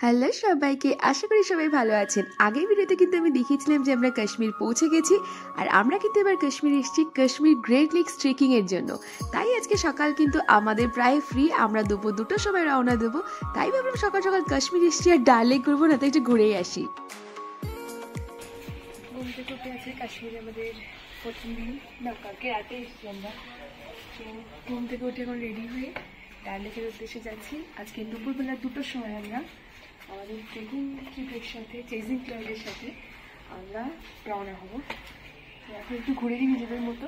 Hello সবাইকে, আশা করি সবাই ভালো আছেন। আগের ভিডিওতে কিন্তু আমি দেখিয়েছিলাম যে আমরা কাশ্মীর পৌঁছে গেছি, আর আমরা কিন্তু এবার কাশ্মীর এসেছি কাশ্মীর গ্রেট লেকস ট্রেকিং এর জন্য। তাই আজকে সকাল কিন্তু আমাদের প্রায় ফ্রি, আমরা দুপুর 2টোর সময় রওনা দেবো। তাই ভাবলাম সকাল সকাল কাশ্মীর এসেছি আর ডাল লেক ঘুরবো না, তাই একটু ঘুরেই আসি। ঘুম থেকে উঠে আছে কাশ্মীরে আমাদের প্রথম দিন, না কালকে রাতে এসেছি আমরা। তো ঘুম থেকে উঠে এখন রেডি হয়ে ডাল লেকের উদ্দেশ্যে যাচ্ছি। আজকে দুপুরবেলা 2টোর সময় আমরা আমাদের ট্রেকিং ট্রিপের সাথে চেজিং ক্লাবের সাথে আমরা রওনা হব। এখন একটু ঘুরে নিই নিজেদের মতো।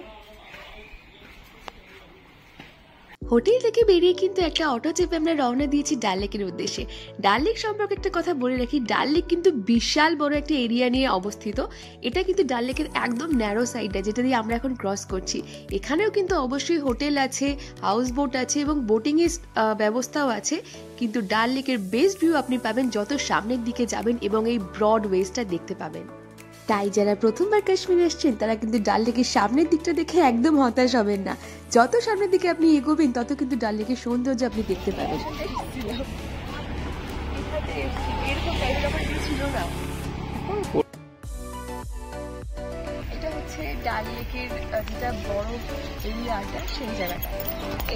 হোটেল থেকে বেরিয়ে কিন্তু একটা অটো চেপে আমরা রওনা দিয়েছি ডাল লেকের উদ্দেশ্যে। ডাল লেক সম্পর্কে একটা কথা বলে রাখি, ডাল লেক কিন্তু বিশাল বড় একটা এরিয়া নিয়ে অবস্থিত। এটা কিন্তু ডাল লেকের একদম ন্যারো সাইডটা, যেটা দিয়ে আমরা এখন ক্রস করছি। এখানেও কিন্তু অবশ্যই হোটেল আছে, হাউস বোট আছে এবং বোটিংয়ের ব্যবস্থাও আছে। কিন্তু ডাল লেকের বেস্ট ভিউ আপনি পাবেন যত সামনের দিকে যাবেন এবং এই ব্রড ওয়েজটা দেখতে পাবেন। তাই যারা প্রথমবার কাশ্মীরে এসেছেন তারা কিন্তু ডাল লেকের সামনের দিকটা দেখে একদম হতাশ হবেন না। যত সামনের দিকে আপনি এগোবেন তত কিন্তু ডাল লেকের সৌন্দর্য আপনি দেখতে পাবেন। এটা হচ্ছে ডাল লেকের যেটা বড় এরিয়াটা, সেই জায়গাটা।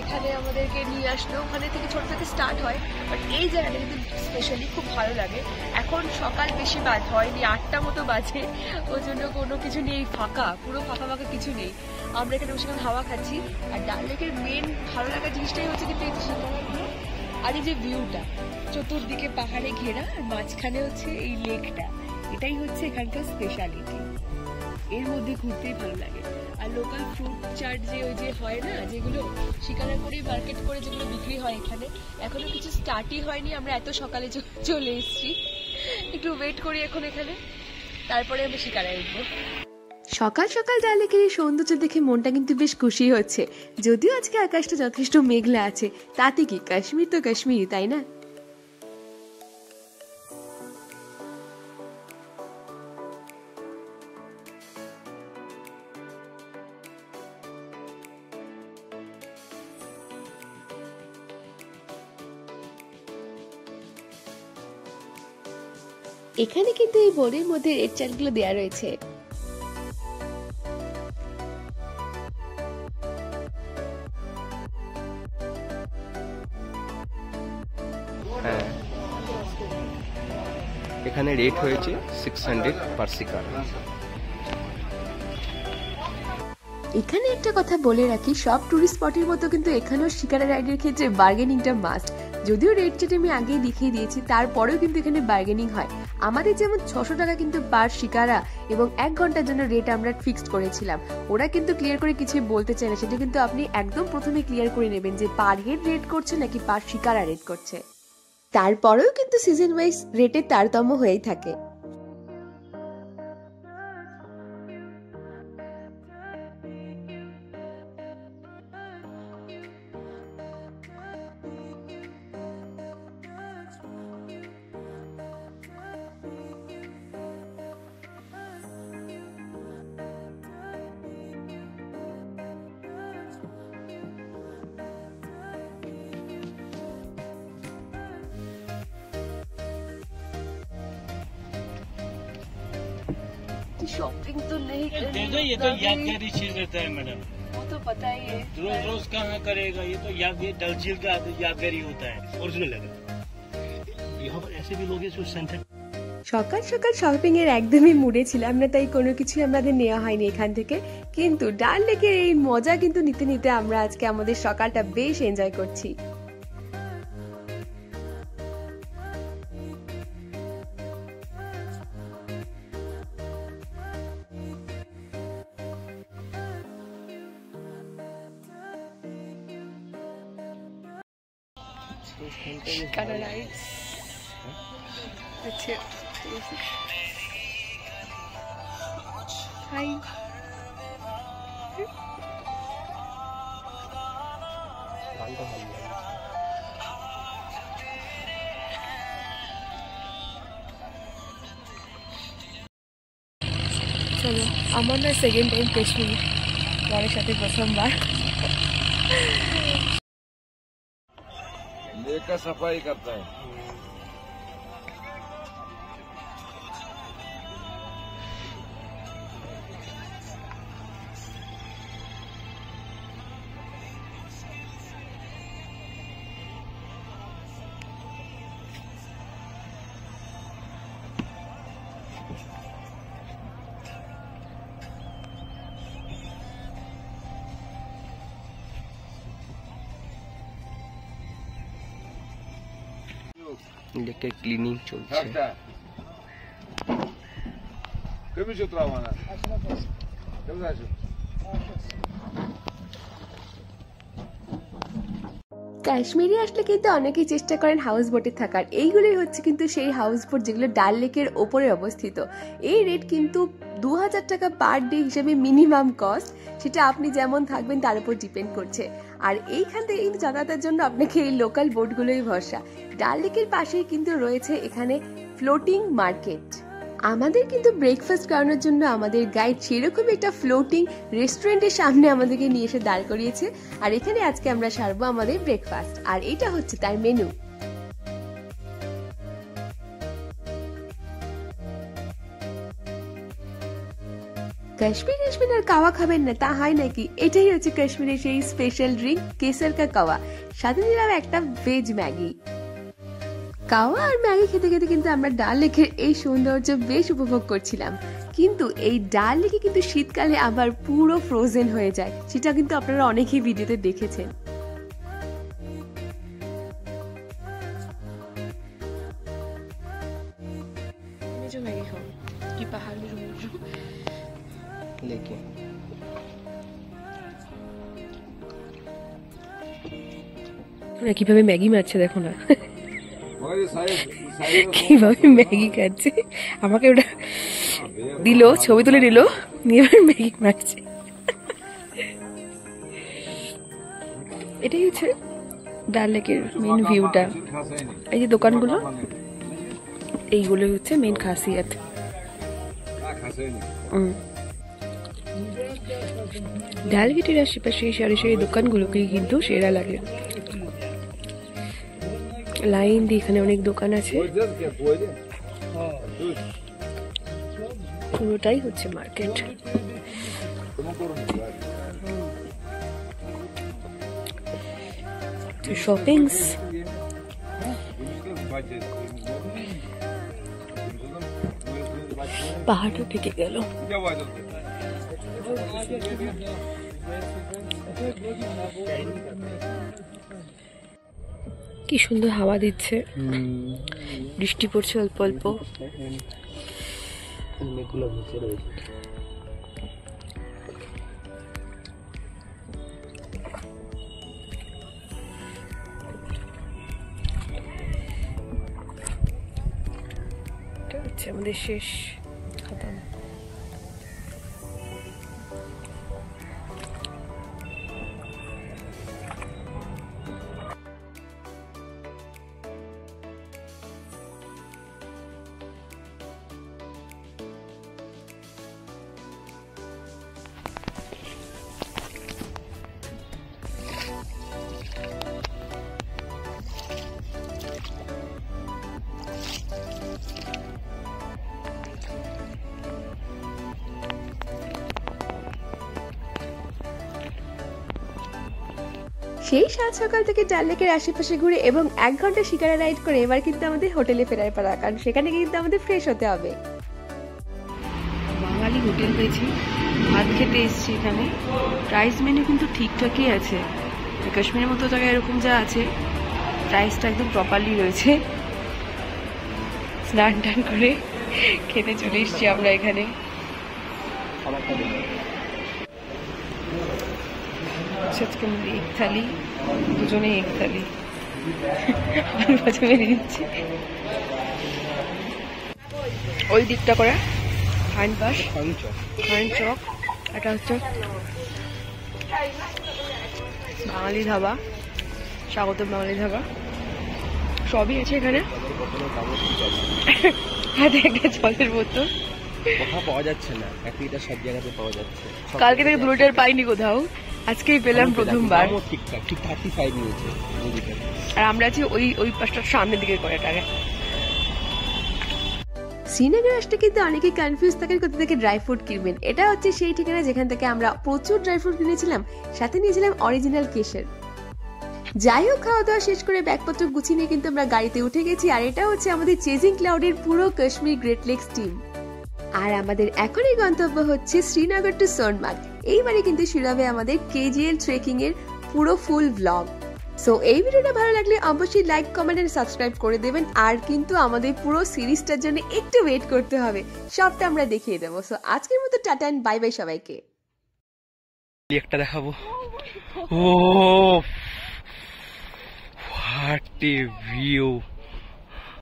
এখানে আমাদেরকে নিয়ে আসলো, ওখানে থেকে ছোট থেকে স্টার্ট হয়, বাট এই জায়গাটা কিন্তু স্পেশালি খুব ভালো লাগে। এখন সকাল বেশি হয়নি, 8টা মতো বাজে, ওই জন্য কোনো কিছু নেই, ফাঁকা, পুরো ফাঁকা ফাঁকা কিছু নেই। আমরা এখানে বসে হাওয়া খাচ্ছি। আর ডাল লেকের মেন ভালো লাগার জিনিসটাই হচ্ছে কিন্তু এই শিকারাগুলো আর এই যে ভিউটা, চতুর্দিকে পাহাড়ে ঘেরা আর মাঝখানে হচ্ছে এই লেকটা, এটাই হচ্ছে এখানকার স্পেশালিটি। এর মধ্যে ঘুরতেই ভালো লাগে। আর লোকাল ফ্রুট চাট যে ওই যে হয় না, যেগুলো শিকারা করে মার্কেট করে যেগুলো বিক্রি হয় এখানে, এখনো কিছু স্টার্টই হয়নি। আমরা এত সকালে চলে এসেছি, একটু ওয়েট করি এখন এখানে, তারপরে আমরা শিকারায় উঠবো। সকাল সকাল ডাল লেকের এই সৌন্দর্য দেখে মনটা কিন্তু বেশ খুশি হচ্ছে। যদিও আজকে আকাশটা যথেষ্ট মেঘলা আছে, তাতে কি, কাশ্মীর তো কাশ্মীরই, তাই না? এখানে কিন্তু এই বোর্ডের মধ্যে রেড চার্টগুলো দেওয়া রয়েছে। হ্যাঁ, এখানে রেট হয়েছে 600 পার শিকার। এখানে একটা কথা বলে রাখি, সব টুরিস্ট স্পটের মতো কিন্তু এখানেও শিকারা রাইডের ক্ষেত্রে বার্গেনিংটা মাস্ট। যদিও রেট চেটে আমি আগেই দেখিয়ে দিয়েছি, তারপরেও কিন্তু এখানে বার্গেনিং হয়। আমাদের যেমন 600 টাকা কিন্তু পার শিকারা, এবং 1 ঘন্টার জন্য রেট আমরা ফিক্সড করেছিলাম। ওরা কিন্তু ক্লিয়ার করে কিছুই বলতে চায় না, সেটা কিন্তু আপনি একদম প্রথমে ক্লিয়ার করে নেবেন যে পার হেড রেট করছে নাকি পার শিকারা রেট করছে। তারপরেও কিন্তু সিজন ওয়াইজ রেটের তারতম্য হয়েই থাকে। शॉपिंग तो नहीं करनी, ये तो यादगारी चीज रहता है मैडम, वो तो पता ही है। रोज रोज कहाँ करेगा, ये तो डल झील का यादगारी होता है, ओरिजिनल है। यहाँ पर ऐसे भी लोग हैं जो सेंटर। সকাল সকাল শপিং এর একদমই মুডে ছিলাম না, তাই কোনো কিছু আমাদের নেওয়া হয়নি এখান থেকে। কিন্তু ডাল লেকের এই মজা কিন্তু নিতে নিতে আমরা আজকে আমাদের সকালটা বেশ এনজয় করছি। শিকারা রাইডস আচ্ছা, হাই। চলো, আমার না সেকেন্ড টাইম কাশ্মীর, বরের সাথে প্রথমবার। लेक का सफाई करता है। লেকের ক্লিনিং চলছে। কাশ্মীরে আসলে কিন্তু অনেকেই চেষ্টা করেন হাউস বোটে থাকার। এইগুলোই হচ্ছে কিন্তু সেই হাউস বোট যেগুলো ডাল লেকের ওপরে অবস্থিত। এই রেট কিন্তু 2000 টাকা পার ডে হিসেবে মিনিমাম কস্ট, সেটা আপনি যেমন থাকবেন তার উপর ডিপেন্ড করছে। আর এইখান থেকে কিন্তু যাতায়াতের জন্য আপনাকে এই লোকাল বোটগুলোই ভরসা। ডাল লেকের পাশেই কিন্তু রয়েছে এখানে ফ্লোটিং মার্কেট। আমাদের কিন্তু ব্রেকফাস্ট করানোর জন্য আমাদের গাইড সেরকম একটা ফ্লোটিং রেস্টুরেন্টের সামনে আমাদেরকে নিয়ে এসে দাঁড় করিয়েছে। আর এখানে আজকে আমরা সারবো আমাদের ব্রেকফাস্ট, আর এটা হচ্ছে তার মেনু। কাশ্মীর আর কাওয়া খাবেন না তা হয় নাকি? এটাই হচ্ছে কাশ্মীরের সেই স্পেশাল ড্রিঙ্ক কেসার কা কাওয়া। সাথে দিলাম একটা ভেজ ম্যাগি। কাওয়া আর ম্যাগি খেতে খেতে কিন্তু আমরা ডাল লেকের এই সৌন্দর্য বেশ উপভোগ করছিলাম। কিন্তু এই ডাল লেকে কিন্তু শীতকালে আবার পুরো ফ্রোজেন হয়ে যায়, সেটা কিন্তু আপনারা অনেকেই ভিডিওতে দেখেছেন। লেকে কিভাবে ম্যাগি মারছে দেখো না, কিভাবে ম্যাগি খাচ্ছে। আমাকে ওটা দিল, ছবি তুলে নিল, নিয়ে ম্যাগি মারছে। এটাই হচ্ছে ডাল লেকের মেন ভিউটা। এই যে দোকানগুলো, এইগুলো হচ্ছে মেন খাসিয়াত। ডাল গেটের আশেপাশে এই সারি সারি দোকানগুলোকে কিন্তু সেরা লাগে। লাইন দিয়ে এখানে অনেক দোকান আছে, পুরোটাই হচ্ছে মার্কেট। শপিংস, পাহাড়টা থেকে গেল। কি সুন্দর হাওয়া দিচ্ছে, বৃষ্টি পড়ছে অল্প অল্প। এটা হচ্ছে আমাদের শেষ খতম। সেই সাত সকাল থেকে ডাল লেকের আশেপাশে ঘুরে এবং 1 ঘন্টা শিকারা রাইড করে এবার কিন্তু আমাদের হোটেলে ফেরার পালা, কারণ সেখানে কিন্তু আমাদের ফ্রেশ হতে হবে। বাঙালি হোটেল পেয়েছি, ভাত খেতে এসেছি এখানে। প্রাইস মেনু কিন্তু ঠিকঠাকই আছে, কাশ্মীরের মতো জায়গায় এরকম যা আছে প্রাইসটা একদম প্রপারলি রয়েছে। স্নান টান করে খেতে চলে এসেছি আমরা এখানে। আজকে এক থালি, দুজনে এক থালি মেরে নিচ্ছি। ওই দিকটা করে খান পাস, খান চক, এটা হচ্ছে বাঙালি ধাবা, স্বাগতম বাঙালি ধাবা। সবই আছে এখানে, হাতে একটা জলের বোতল। পাওয়া যাচ্ছে না, এক লিটার সব জায়গাতে পাওয়া যাচ্ছে। কালকে থেকে 2 লিটার পাইনি কোথাও, আজকেই পেলাম প্রথমবার। ঠিকঠাক, ঠিক 35 নিয়েছে। আর আমরা আছি ওই পাশটার সামনের দিকে কয়টাকে। শ্রীনগর আসতে কিন্তু অনেকে কনফিউজ থাকেন কোথা থেকে ড্রাই ফ্রুট কিনবেন। এটা হচ্ছে সেই ঠিকানা যেখান থেকে আমরা প্রচুর ড্রাই ফ্রুট কিনেছিলাম, সাথে নিয়েছিলাম অরিজিনাল কেশর। যাই হোক, খাওয়া দাওয়া শেষ করে ব্যাগপত্র গুছিয়ে নিয়ে কিন্তু আমরা গাড়িতে উঠে গেছি। আর এটা হচ্ছে আমাদের চেজিং ক্লাউডের পুরো কাশ্মীর গ্রেট লেকস টিম। আর আমাদের এখনই গন্তব্য হচ্ছে শ্রীনগর টু সোনমার্গ। এইবারে কিন্তু শুরু হবে আমাদের কেজিএল ট্রেকিং এর পুরো ফুল ব্লগ। সো এই ভিডিওটা ভালো লাগলে অবশ্যই লাইক কমেন্ট এন্ড সাবস্ক্রাইব করে দেবেন। আর কিন্তু আমাদের পুরো সিরিজটার জন্য একটু ওয়েট করতে হবে, সবটা আমরা দেখিয়ে দেবো। সো আজকের মতো টাটা এন্ড বাই বাই সবাইকে। একটা দেখাবো। ও হোয়াট এ ভিউ।